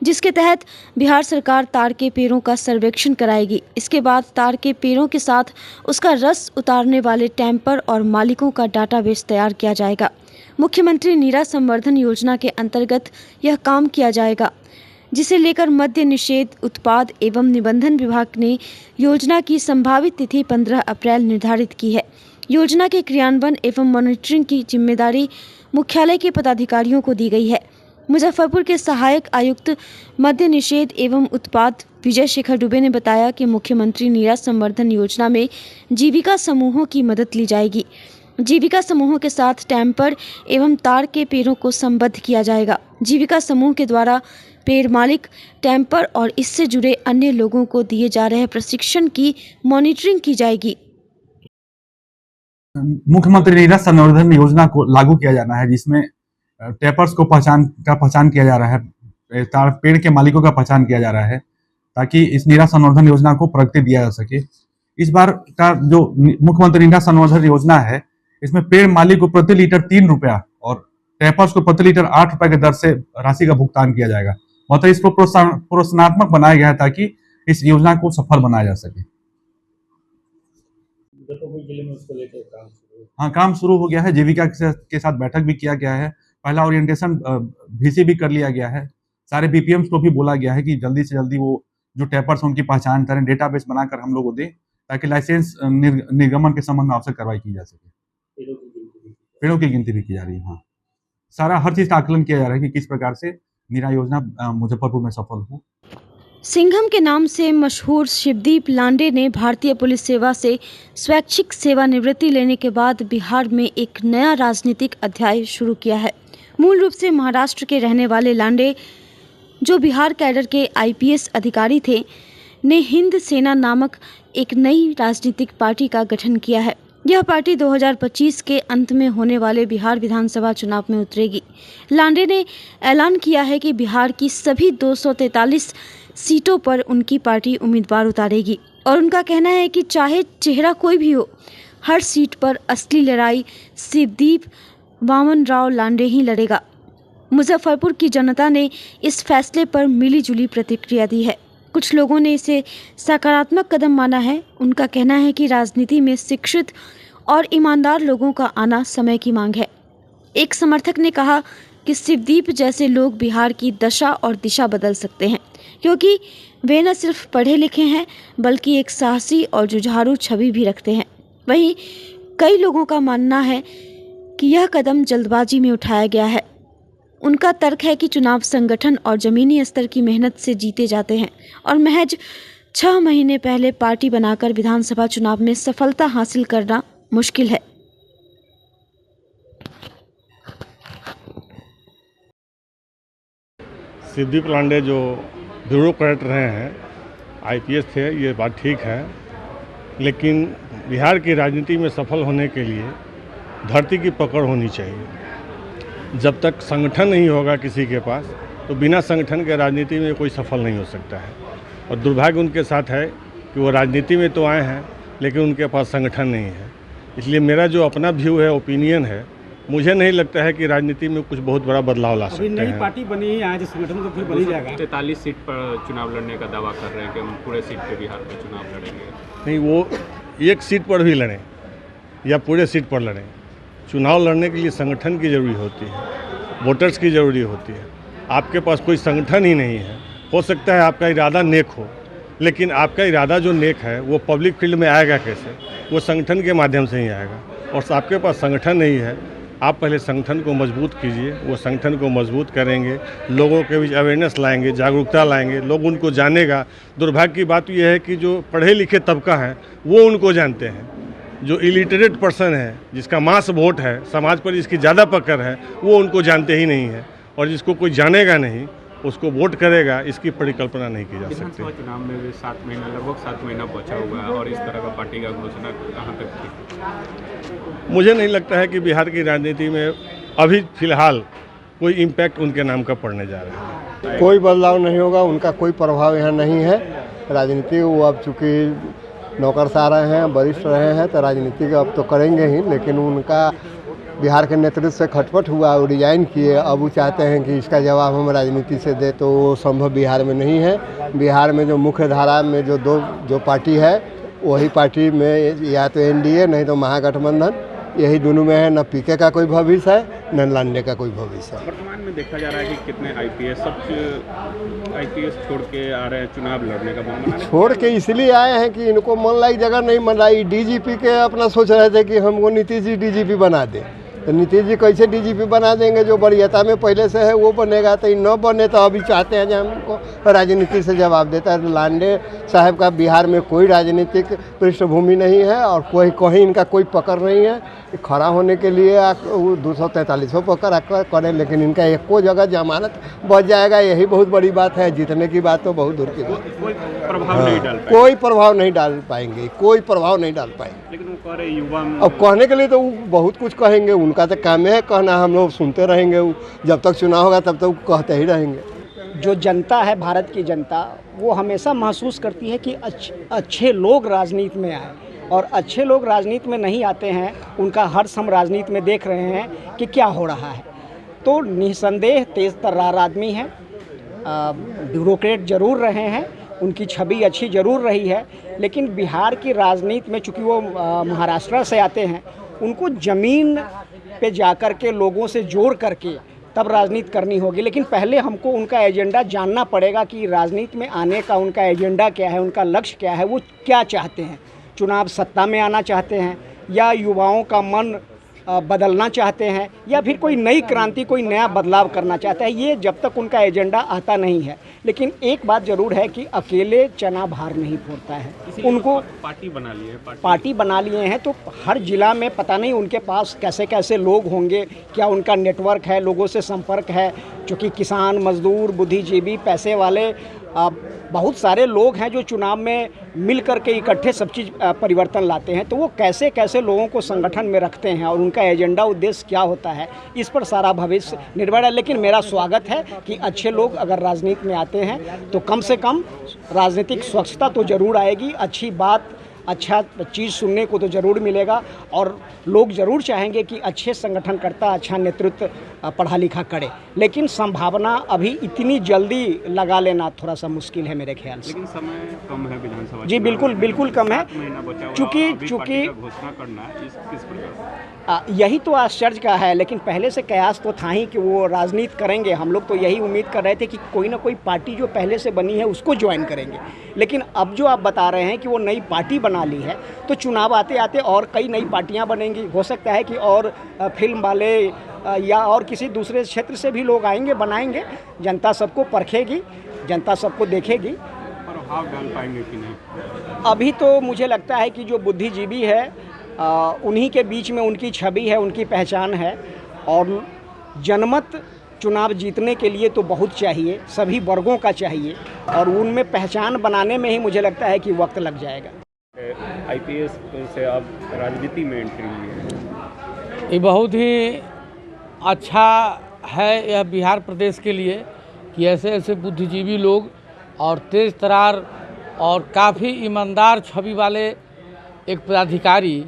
जिसके तहत बिहार सरकार तार के पेड़ों का सर्वेक्षण कराएगी। इसके बाद तार के पेड़ों के साथ उसका रस उतारने वाले टैंपर और मालिकों का डाटाबेस तैयार किया जाएगा। मुख्यमंत्री नीरा संवर्धन योजना के अंतर्गत यह काम किया जाएगा, जिसे लेकर मद्य निषेध उत्पाद एवं निबंधन विभाग ने योजना की संभावित तिथि 15 अप्रैल निर्धारित की है। योजना के क्रियान्वयन एवं मॉनिटरिंग की जिम्मेदारी मुख्यालय के पदाधिकारियों को दी गई है। मुजफ्फरपुर के सहायक आयुक्त मद्य निषेध एवं उत्पाद विजय शेखर दुबे ने बताया कि मुख्यमंत्री नीरा संवर्धन योजना में जीविका समूहों की मदद ली जाएगी। जीविका समूहों के साथ टैंपर एवं तार के पेड़ों को संबद्ध किया जाएगा। जीविका समूह के द्वारा पेड़ मालिक, टैंपर और इससे जुड़े अन्य लोगों को दिए जा रहे प्रशिक्षण की मॉनिटरिंग की जाएगी। मुख्यमंत्री नीरा संवर्धन योजना को लागू किया जाना है, जिसमें टैपर्स को पहचान किया जा रहा है, तार पेड़ के मालिकों का पहचान किया जा रहा है, ताकि इस नीरा संवर्धन योजना को प्रगति दिया जा सके। इस बार का जो मुख्यमंत्री नीरा संवर्धन योजना है, इसमें पेड़ मालिक को प्रति लीटर 3 रुपया और टैपर्स को प्रति लीटर 8 रुपए की दर से राशि का भुगतान किया जाएगा। मतलब इसको प्रोत्साहनात्मक बनाया गया है ताकि इस योजना को सफल बनाया जा सके। हाँ, काम शुरू हो गया है। जीविका के साथ बैठक भी किया गया है। पहला ओरिएंटेशन VC भी कर लिया गया है। सारे BPMs को भी बोला गया है कि जल्दी से जल्दी वो जो टैपर्स उनकी पहचान करें, डेटाबेस बनाकर हम लोग को दें, ताकि लाइसेंस निर्गमन के संबंध में आवश्यक कार्रवाई की जा सके। पेड़ों की गिनती भी की जा रही है। हाँ, सारा हर चीज का आकलन किया जा रहा है कि किस प्रकार से नीरा योजना मुजफ्फरपुर में सफल हो। सिंघम के नाम से मशहूर शिवदीप लांडे ने भारतीय पुलिस सेवा से स्वैच्छिक सेवानिवृत्ति लेने के बाद बिहार में एक नया राजनीतिक अध्याय शुरू किया है। मूल रूप से महाराष्ट्र के रहने वाले लांडे, जो बिहार कैडर के IPS अधिकारी थे, ने हिंद सेना नामक एक नई राजनीतिक पार्टी का गठन किया है। यह पार्टी 2025 के अंत में होने वाले बिहार विधानसभा चुनाव में उतरेगी। लांडे ने ऐलान किया है कि बिहार की सभी 243 सीटों पर उनकी पार्टी उम्मीदवार उतारेगी और उनका कहना है कि चाहे चेहरा कोई भी हो, हर सीट पर असली लड़ाई शिवदीप वामन राव लांडे ही लड़ेगा। मुजफ्फरपुर की जनता ने इस फैसले पर मिलीजुली प्रतिक्रिया दी है। कुछ लोगों ने इसे सकारात्मक कदम माना है। उनका कहना है कि राजनीति में शिक्षित और ईमानदार लोगों का आना समय की मांग है। एक समर्थक ने कहा कि शिवदीप जैसे लोग बिहार की दशा और दिशा बदल सकते हैं, क्योंकि वे न सिर्फ पढ़े लिखे हैं बल्कि एक साहसी और जुझारू छवि भी रखते हैं। वहीं कई लोगों का मानना है कि यह कदम जल्दबाजी में उठाया गया है। उनका तर्क है कि चुनाव संगठन और जमीनी स्तर की मेहनत से जीते जाते हैं और महज 6 महीने पहले पार्टी बनाकर विधानसभा चुनाव में सफलता हासिल करना मुश्किल है। सिद्दीप लांडे जो ब्यूरोक्रेट रहे हैं, आईपीएस थे, ये बात ठीक है, लेकिन बिहार की राजनीति में सफल होने के लिए धरती की पकड़ होनी चाहिए। जब तक संगठन नहीं होगा किसी के पास, तो बिना संगठन के राजनीति में कोई सफल नहीं हो सकता है। और दुर्भाग्य उनके साथ है कि वो राजनीति में तो आए हैं, लेकिन उनके पास संगठन नहीं है। इसलिए मेरा जो अपना व्यू है, ओपिनियन है, मुझे नहीं लगता है कि राजनीति में कुछ बहुत बड़ा बदलाव ला सकते हैं। अभी नई पार्टी बनी है, आज संगठन तो फिर बन ही जाएगा। 43 सीट पर चुनाव लड़ने का दावा कर रहे हैं कि हम पूरे सीट पे बिहार में चुनाव लड़ेंगे। नहीं, वो एक सीट पर भी लड़ें या पूरे सीट पर लड़ें, चुनाव लड़ने के लिए संगठन की ज़रूरी होती है, वोटर्स की ज़रूरी होती है। आपके पास कोई संगठन ही नहीं है। हो सकता है आपका इरादा नेक हो, लेकिन आपका इरादा जो नेक है वो पब्लिक फील्ड में आएगा कैसे? वो संगठन के माध्यम से ही आएगा। और आपके पास संगठन नहीं है, आप पहले संगठन को मजबूत कीजिए। वो संगठन को मजबूत करेंगे, लोगों के बीच अवेयरनेस लाएंगे, जागरूकता लाएंगे, लोग उनको जानेगा। दुर्भाग्य की बात यह है कि जो पढ़े लिखे तबका है वो उनको जानते हैं, जो इलिटरेट पर्सन है, जिसका मास वोट है, समाज पर जिसकी ज़्यादा पकड़ है, वो उनको जानते ही नहीं है। और जिसको कोई जानेगा नहीं, उसको वोट करेगा, इसकी परिकल्पना नहीं की जा सकती। विधानसभा चुनाव में भी 7 महीना, लगभग 7 महीना बचा हुआ है और इस तरह का पार्टी का घोषणा कहाँ तक थी? मुझे नहीं लगता है कि बिहार की राजनीति में अभी फिलहाल कोई इम्पैक्ट उनके नाम का पड़ने जा रहा है। कोई बदलाव नहीं होगा, उनका कोई प्रभाव यहाँ नहीं है। राजनीति वो अब चूँकि नौकरशाह रहे हैं, वरिष्ठ रहे हैं, तो राजनीति अब तो करेंगे ही, लेकिन उनका बिहार के नेतृत्व से खटपट हुआ, वो रिजाइन किए। अब वो चाहते हैं कि इसका जवाब हम राजनीति से दे, तो वो संभव बिहार में नहीं है। बिहार में जो मुख्य धारा में जो पार्टी है, वही पार्टी में या तो एनडीए नहीं तो महागठबंधन, यही दोनों में है। न पीके का कोई भविष्य है, न लांडे का कोई भविष्य है। वर्तमान में देखा जा रहा है कि कितने आईपीएस छोड़ के आ रहे हैं चुनाव लड़ने का मन। छोड़ के इसलिए आए हैं कि इनको मन लायक जगह नहीं मिल रहा। डीजीपी के अपना सोच रहे थे कि हमको नीतीश जी डीजीपी बना दें, तो नीतीश जी कैसे डीजीपी बना देंगे? जो वरीयता में पहले से है वो बनेगा, तो न बने तो अभी चाहते हैं कि हमको राजनीति से जवाब देता है। लांडे साहब का बिहार में कोई राजनीतिक पृष्ठभूमि नहीं है और कोई कहीं इनका कोई पकड़ नहीं है। खड़ा होने के लिए 243 पकड़ करें, लेकिन इनका एको जगह जमानत बच जाएगा, यही बहुत बड़ी बात है। जीतने की बात तो बहुत दूर की बात, कोई प्रभाव नहीं डाल पाएंगे। कोई प्रभाव नहीं डाल पाएंगे, कोई प्रभाव नहीं डाल पाएंगे। लेकिन वो कह रहे युवा, अब कहने के लिए तो वो बहुत कुछ कहेंगे, उनका तो काम है कहना, हम लोग सुनते रहेंगे। जब तक चुनाव होगा तब तक कहते ही रहेंगे। जो जनता है, भारत की जनता, वो हमेशा महसूस करती है कि अच्छे लोग राजनीति में आए, और अच्छे लोग राजनीति में नहीं आते हैं। उनका हर्ष हम राजनीति में देख रहे हैं कि क्या हो रहा है। तो निसंदेह तेज तर्रार आदमी है, ब्यूरोक्रेट जरूर रहे हैं, उनकी छवि अच्छी जरूर रही है, लेकिन बिहार की राजनीति में चूँकि वो महाराष्ट्र से आते हैं, उनको ज़मीन पे जाकर के लोगों से जोड़ करके तब राजनीति करनी होगी। लेकिन पहले हमको उनका एजेंडा जानना पड़ेगा कि राजनीति में आने का उनका एजेंडा क्या है, उनका लक्ष्य क्या है, वो क्या चाहते हैं। चुनाव सत्ता में आना चाहते हैं, या युवाओं का मन बदलना चाहते हैं, या फिर कोई नई क्रांति, कोई नया बदलाव करना चाहता है। ये जब तक उनका एजेंडा आता नहीं है। लेकिन एक बात ज़रूर है कि अकेले चना भार नहीं फोड़ता है। उनको पार्टी बना ली है, पार्टी बना लिए हैं, तो हर जिला में पता नहीं उनके पास कैसे कैसे लोग होंगे, क्या उनका नेटवर्क है, लोगों से संपर्क है। चूँकि किसान, मजदूर, बुद्धिजीवी, पैसे वाले बहुत सारे लोग हैं जो चुनाव में मिल कर के इकट्ठे सब चीज़ परिवर्तन लाते हैं। तो वो कैसे कैसे लोगों को संगठन में रखते हैं और उनका एजेंडा, उद्देश्य क्या होता है, इस पर सारा भविष्य निर्भर है। लेकिन मेरा स्वागत है कि अच्छे लोग अगर राजनीति में आते हैं तो कम से कम राजनीतिक स्वच्छता तो ज़रूर आएगी, अच्छी बात, अच्छा चीज़ सुनने को तो ज़रूर मिलेगा, और लोग ज़रूर चाहेंगे कि अच्छे संगठनकर्ता, अच्छा नेतृत्व पढ़ा लिखा करे। लेकिन संभावना अभी इतनी जल्दी लगा लेना थोड़ा सा मुश्किल है मेरे ख्याल से। लेकिन समय कम है विधानसभा। जी बिल्कुल कम है, चूँकि घोषणा करना किस प्रकार यही तो आश्चर्य का है। लेकिन पहले से कयास तो था ही कि वो राजनीति करेंगे। हम लोग तो यही उम्मीद कर रहे थे कि कोई ना कोई पार्टी जो पहले से बनी है उसको ज्वाइन करेंगे। लेकिन अब जो आप बता रहे हैं कि वो नई पार्टी बना ली है, तो चुनाव आते आते और कई नई पार्टियां बनेंगी। हो सकता है कि और फिल्म वाले या और किसी दूसरे क्षेत्र से भी लोग आएंगे, बनाएंगे। जनता सबको परखेगी, जनता सबको देखेगी। प्रभाव डाल पाएंगे कि नहीं? अभी तो मुझे लगता है कि जो बुद्धिजीवी है उन्हीं के बीच में उनकी छवि है, उनकी पहचान है। और जनमत चुनाव जीतने के लिए तो बहुत चाहिए, सभी वर्गों का चाहिए, और उनमें पहचान बनाने में ही मुझे लगता है कि वक्त लग जाएगा। आईपीएस से आप राजनीति में एंट्री लिए, ये बहुत ही अच्छा है यह बिहार प्रदेश के लिए कि ऐसे ऐसे बुद्धिजीवी लोग और तेज तरार और काफ़ी ईमानदार छवि वाले एक पदाधिकारी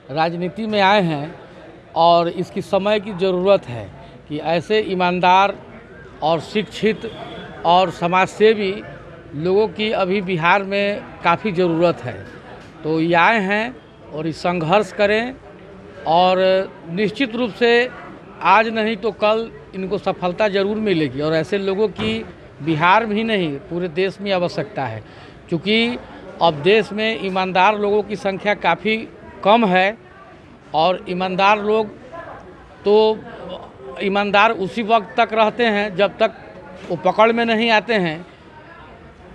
राजनीति में आए हैं। और इसकी समय की ज़रूरत है कि ऐसे ईमानदार और शिक्षित और समाजसेवी लोगों की अभी बिहार में काफ़ी ज़रूरत है। तो ये आए हैं और इस संघर्ष करें, और निश्चित रूप से आज नहीं तो कल इनको सफलता ज़रूर मिलेगी। और ऐसे लोगों की बिहार में ही नहीं पूरे देश में आवश्यकता है, क्योंकि अब देश में ईमानदार लोगों की संख्या काफ़ी कम है। और ईमानदार लोग तो ईमानदार उसी वक्त तक रहते हैं जब तक वो पकड़ में नहीं आते हैं,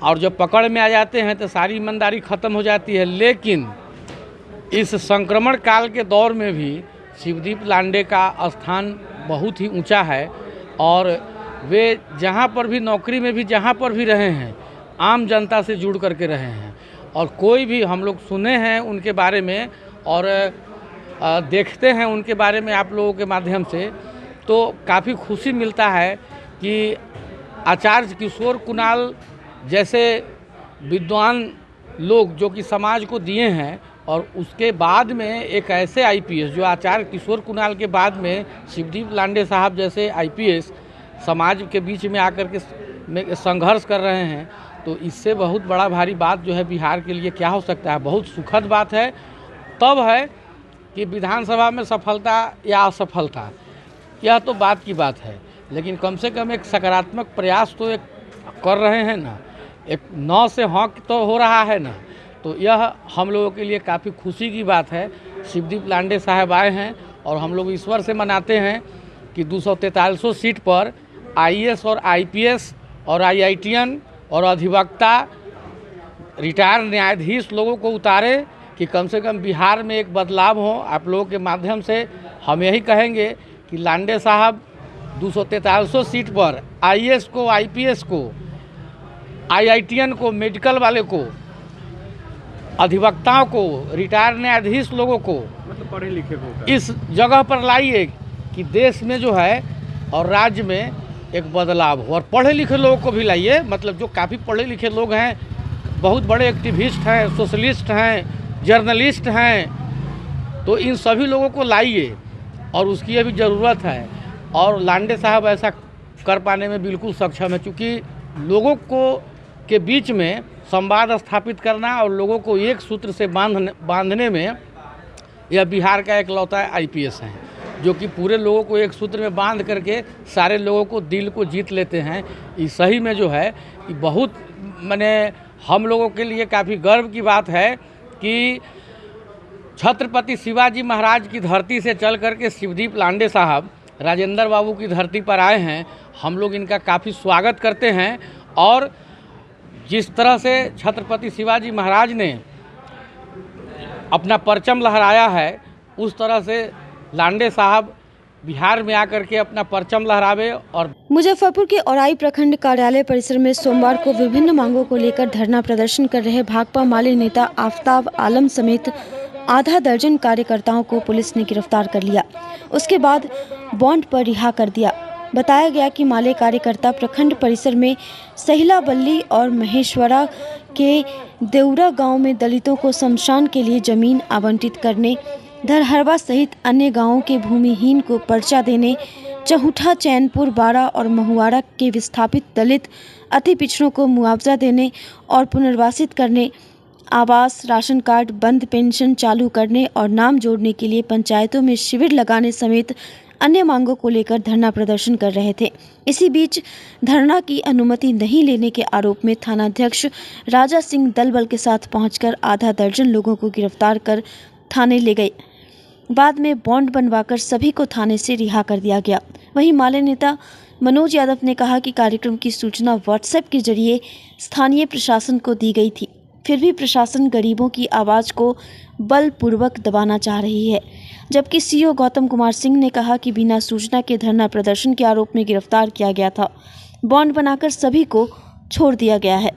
और जब पकड़ में आ जाते हैं तो सारी ईमानदारी ख़त्म हो जाती है। लेकिन इस संक्रमण काल के दौर में भी शिवदीप लांडे का स्थान बहुत ही ऊंचा है, और वे जहां पर भी नौकरी में भी जहां पर भी रहे हैं आम जनता से जुड़ करके रहे हैं। और कोई भी हम लोग सुने हैं उनके बारे में और देखते हैं उनके बारे में आप लोगों के माध्यम से, तो काफ़ी खुशी मिलता है कि आचार्य किशोर कुणाल जैसे विद्वान लोग जो कि समाज को दिए हैं, और उसके बाद में एक ऐसे आईपीएस जो आचार्य किशोर कुणाल के बाद में शिवदीप लांडे साहब जैसे आईपीएस समाज के बीच में आकर के संघर्ष कर रहे हैं, तो इससे बहुत बड़ा भारी बात जो है बिहार के लिए क्या हो सकता है। बहुत सुखद बात है तब है कि विधानसभा में सफलता या असफलता, यह तो बात की बात है, लेकिन कम से कम एक सकारात्मक प्रयास तो एक कर रहे हैं ना, एक 9 से हाँ तो हो रहा है ना, तो यह हम लोगों के लिए काफ़ी खुशी की बात है। शिवदीप लांडे साहब आए हैं और हम लोग ईश्वर से मनाते हैं कि 243 सीट पर आईएएस और आईपीएस और आईआईटीएन और अधिवक्ता रिटायर्ड न्यायाधीश लोगों को उतारे, कि कम से कम बिहार में एक बदलाव हो। आप लोगों के माध्यम से हम यही कहेंगे कि लांडे साहब 243 सीट पर आईएएस को, आईपीएस को, आईआईटीएन को, मेडिकल वाले को, अधिवक्ताओं को, रिटायर्ड न्यायाधीश लोगों को, मतलब पढ़े लिखे को इस जगह पर लाइए कि देश में जो है और राज्य में एक बदलाव हो। और पढ़े लिखे लोगों को भी लाइए, मतलब जो काफ़ी पढ़े लिखे लोग हैं, बहुत बड़े एक्टिविस्ट हैं, सोशलिस्ट हैं, जर्नलिस्ट हैं, तो इन सभी लोगों को लाइए, और उसकी अभी ज़रूरत है। और लांडे साहब ऐसा कर पाने में बिल्कुल सक्षम है, क्योंकि लोगों को के बीच में संवाद स्थापित करना और लोगों को एक सूत्र से बांधने में यह बिहार का एकलौता आईपीएस है, जो कि पूरे लोगों को एक सूत्र में बांध करके सारे लोगों को दिल को जीत लेते हैं। इस सही में जो है कि बहुत माने हम लोगों के लिए काफ़ी गर्व की बात है कि छत्रपति शिवाजी महाराज की धरती से चल करके शिवदीप लांडे साहब राजेंद्र बाबू की धरती पर आए हैं। हम लोग इनका काफ़ी स्वागत करते हैं, और जिस तरह से छत्रपति शिवाजी महाराज ने अपना परचम लहराया है, उस तरह से लांडे साहब बिहार में आकर के अपना परचम लहरावे। और मुजफ्फरपुर के औराई प्रखंड कार्यालय परिसर में सोमवार को विभिन्न मांगों को लेकर धरना प्रदर्शन कर रहे भाकपा माले नेता आफताब आलम समेत आधा दर्जन कार्यकर्ताओं को पुलिस ने गिरफ्तार कर लिया, उसके बाद बॉन्ड पर रिहा कर दिया। बताया गया कि माले कार्यकर्ता प्रखंड परिसर में सहिला बल्ली और महेश्वरा के देउरा गांव में दलितों को शमशान के लिए जमीन आवंटित करने, धरहरवा सहित अन्य गांवों के भूमिहीन को पर्चा देने, चहुठा, चैनपुर, बारा और महुआरा के विस्थापित दलित अति पिछड़ों को मुआवजा देने और पुनर्वासित करने, आवास, राशन कार्ड, बंद पेंशन चालू करने और नाम जोड़ने के लिए पंचायतों में शिविर लगाने समेत अन्य मांगों को लेकर धरना प्रदर्शन कर रहे थे। इसी बीच धरना की अनुमति नहीं लेने के आरोप में थानाध्यक्ष राजा सिंह दलबल के साथ पहुंचकर आधा दर्जन लोगों को गिरफ्तार कर थाने ले गए। बाद में बॉन्ड बनवाकर सभी को थाने से रिहा कर दिया गया। वहीं माले नेता मनोज यादव ने कहा कि कार्यक्रम की सूचना व्हाट्सएप के जरिए स्थानीय प्रशासन को दी गई थी, फिर भी प्रशासन गरीबों की आवाज़ को बलपूर्वक दबाना चाह रही है। जबकि सीओ गौतम कुमार सिंह ने कहा कि बिना सूचना के धरना प्रदर्शन के आरोप में गिरफ्तार किया गया था। बॉन्ड बनाकर सभी को छोड़ दिया गया है।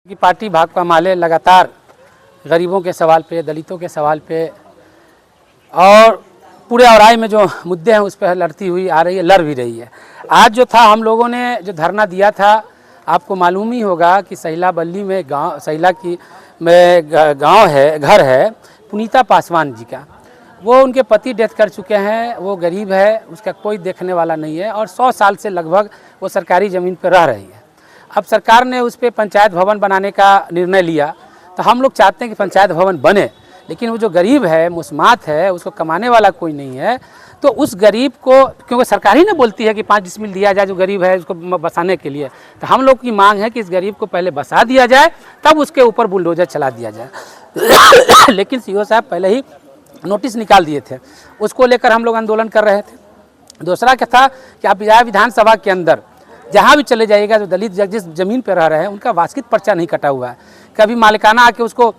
कि पार्टी भाकपा माले लगातार गरीबों के सवाल पे, दलितों के सवाल पे और पूरे औराई में जो मुद्दे हैं उस पर लड़ती हुई आ रही है, लड़ भी रही है। आज जो था हम लोगों ने जो धरना दिया था, आपको मालूम ही होगा कि सहिला बल्ली में गांव सहिला की में गांव है, घर है पुनीता पासवान जी का। वो उनके पति डेथ कर चुके हैं, वो गरीब है, उसका कोई देखने वाला नहीं है और 100 साल से लगभग वो सरकारी ज़मीन पर रह रही है। अब सरकार ने उस पर पंचायत भवन बनाने का निर्णय लिया, तो हम लोग चाहते हैं कि पंचायत भवन बने, लेकिन वो जो गरीब है, मुस्मात है, उसको कमाने वाला कोई नहीं है, तो उस गरीब को, क्योंकि सरकार ही ना बोलती है कि 5 डिसमिल दिया जाए जो गरीब है उसको बसाने के लिए, तो हम लोग की मांग है कि इस गरीब को पहले बसा दिया जाए, तब उसके ऊपर बुलडोजर चला दिया जाए। लेकिन सीओ साहब पहले ही नोटिस निकाल दिए थे, उसको लेकर हम लोग आंदोलन कर रहे थे। दूसरा क्या था कि आप विधानसभा के अंदर जहाँ भी चले जाइएगा, जो दलित जिस जमीन पर रह रहे हैं उनका वास्तविक पर्चा नहीं कटा हुआ है। कभी मालिकाना आके उसको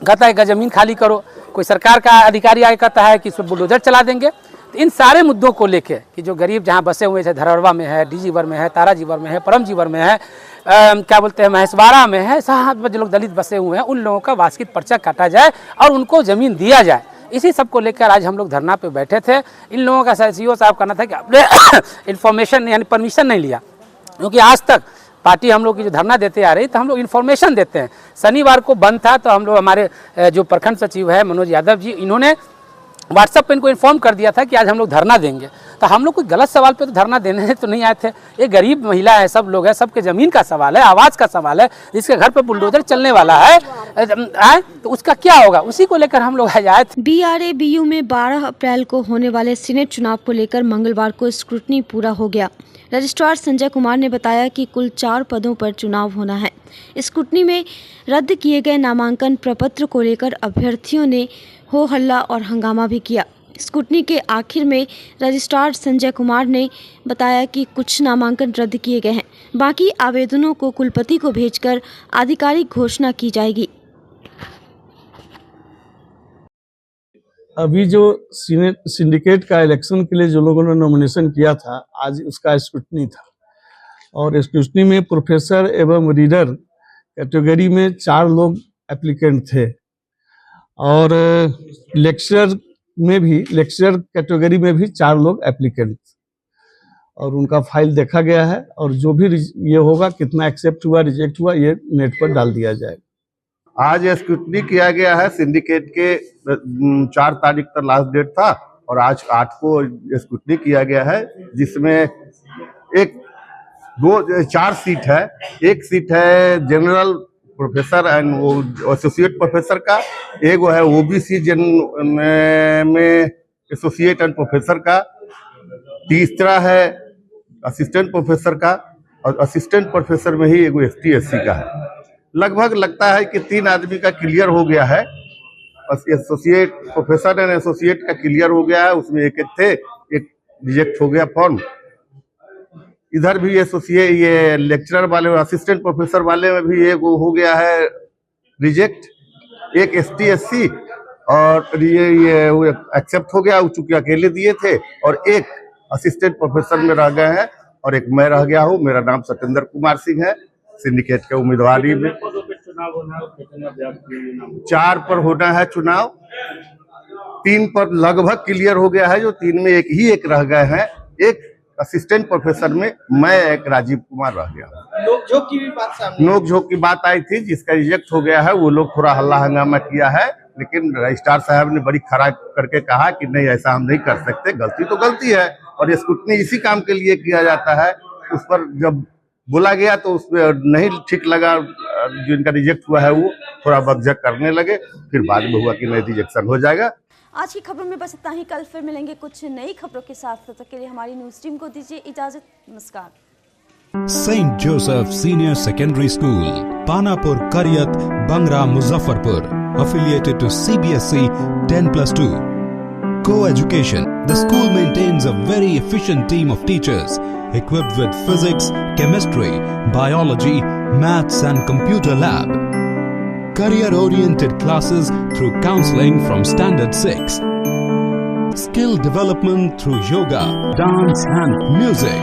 कहता है कि ज़मीन खाली करो, कोई सरकार का अधिकारी आके कहता है कि इस पर बुलडोजर चला देंगे। तो इन सारे मुद्दों को लेके कि जो गरीब जहाँ बसे हुए हैं, धरहरवा में है, डीजीवर में है, ताराजीवर में है, परमजीवर में है, क्या बोलते हैं महेशवाड़ा में है, साहब जो लोग दलित बसे हुए हैं उन लोगों का वास्तविक पर्चा काटा जाए और उनको ज़मीन दिया जाए। इसी सब को लेकर आज हम लोग धरना पे बैठे थे। इन लोगों का सीओ साहब कहना था कि आपने इन्फॉर्मेशन यानी परमिशन नहीं लिया, क्योंकि आज तक पार्टी हम लोग की जो धरना देते आ रही तो हम लोग इन्फॉर्मेशन देते हैं। शनिवार को बंद था तो हम लोग हमारे जो प्रखंड सचिव है मनोज यादव जी, इन्होंने व्हाट्सएप पे इनको इन्फॉर्म कर दिया था कि आज हम लोग धरना देंगे। तो हम लोग कोई गलत सवाल पे तो धरना देने तो नहीं आए थे। ये गरीब महिला है, सब लोग हैं, सबके ज़मीन का सवाल है, आवाज़ का सवाल है, जिसके घर पे बुलडोजर चलने वाला है तो उसका क्या होगा, उसी को लेकर हम लोग आए थे। BRABU में 12 अप्रैल को होने वाले सीनेट चुनाव को लेकर मंगलवार को स्क्रूटनी पूरा हो गया। रजिस्ट्रार संजय कुमार ने बताया कि कुल 4 पदों पर चुनाव होना है। स्क्रूटनी में रद्द किए गए नामांकन प्रपत्र को लेकर अभ्यर्थियों ने हो हल्ला और हंगामा भी किया। स्क्रूटनी के आखिर में रजिस्ट्रार संजय कुमार ने बताया कि कुछ नामांकन रद्द किए गए हैं, बाकी आवेदनों को कुलपति को भेजकर आधिकारिक घोषणा की जाएगी। अभी जो सिंडिकेट का इलेक्शन के लिए जो लोगों ने नॉमिनेशन किया था, आज उसका स्क्रूटनी था और स्क्रूटनी में प्रोफेसर एवं रीडर कैटेगरी में 4 लोग एप्लीकेंट थे और लेक्चरर कैटेगरी में भी 4 लोग एप्लीकेंट और उनका फाइल देखा गया है और जो भी ये होगा, कितना एक्सेप्ट हुआ रिजेक्ट हुआ, ये नेट पर डाल दिया जाएगा। आज स्क्रूटनी किया गया है। सिंडिकेट के 4 तारीख तक लास्ट डेट था और आज 8 को स्क्रूटनी किया गया है, जिसमें 4 सीट है। एक सीट है जनरल प्रोफेसर एंड वो एसोसिएट प्रोफेसर का, एक वो है ओबीसी में एसोसिएट एंड प्रोफेसर का, तीसरा है असिस्टेंट प्रोफेसर का और असिस्टेंट प्रोफेसर में ही एगो ST SC का है। लगभग लगता है कि 3 आदमी का क्लियर हो गया है। एसोसिएट प्रोफेसर एंड एसोसिएट का क्लियर हो गया है, उसमें एक थे, एक रिजेक्ट हो गया फॉर्म। इधर भी एसोसिएट ये लेक्चरर वाले और असिस्टेंट प्रोफेसर वाले में भी एक हो गया है रिजेक्ट, एक ST SC और ये एक्सेप्ट हो गया, चूंकि अकेले दिए थे, और एक असिस्टेंट प्रोफेसर में रह गए हैं और एक मैं रह गया हूँ। मेरा नाम सत्येंद्र कुमार सिंह है। सिंडिकेट के उम्मीदवारी में 4 पर होना है चुनाव, 3 पर लगभग क्लियर हो गया है, जो 3 में एक रह गए हैं। एक असिस्टेंट प्रोफेसर में मैं एक राजीव कुमार रह गया। नोक-झोंक की बात आई थी, जिसका रिजेक्ट हो गया है। वो लोग थोड़ा हल्ला हंगामा किया है, लेकिन रजिस्ट्रार साहब ने बड़ी खरा करके कहा कि नहीं, ऐसा हम नहीं कर सकते, गलती तो गलती है और स्क्रूटनी इसी काम के लिए किया जाता है। उस पर जब बोला गया तो उसमें नहीं ठीक लगा, जो इनका रिजेक्ट हुआ है वो थोड़ा बकझक करने लगे, फिर बाद में हुआ कि नहीं रिजेक्शन हो जाएगा। आज की खबरों में बस इतना ही। कल फिर मिलेंगे कुछ नई खबरों के साथ। तब तक के लिए हमारी न्यूज टीम को दीजिए इजाजत। नमस्कार। St. Joseph Senior Secondary School, Panapur, Karyat, Bangra, Muzaffarpur, affiliated to CBSE 10+2. Co-education. The school maintains a very efficient team of teachers equipped with physics, chemistry, biology, maths and computer lab. Career-oriented classes through counseling from Standard 6. Skill development through yoga, dance and music.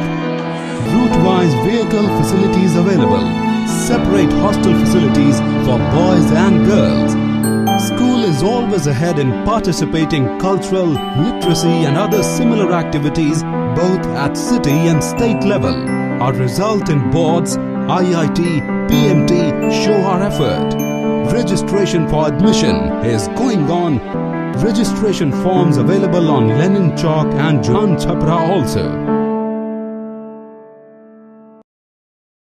Route-wise vehicle facilities available. Separate hostel facilities for boys and girls. School is always ahead in participating cultural, literacy and other similar activities both at city and state level. Our result in boards, IIT, PMT show our effort. Registration for admission is going on. Registration forms available on Lenin Chowk and Jalan Chhapra also.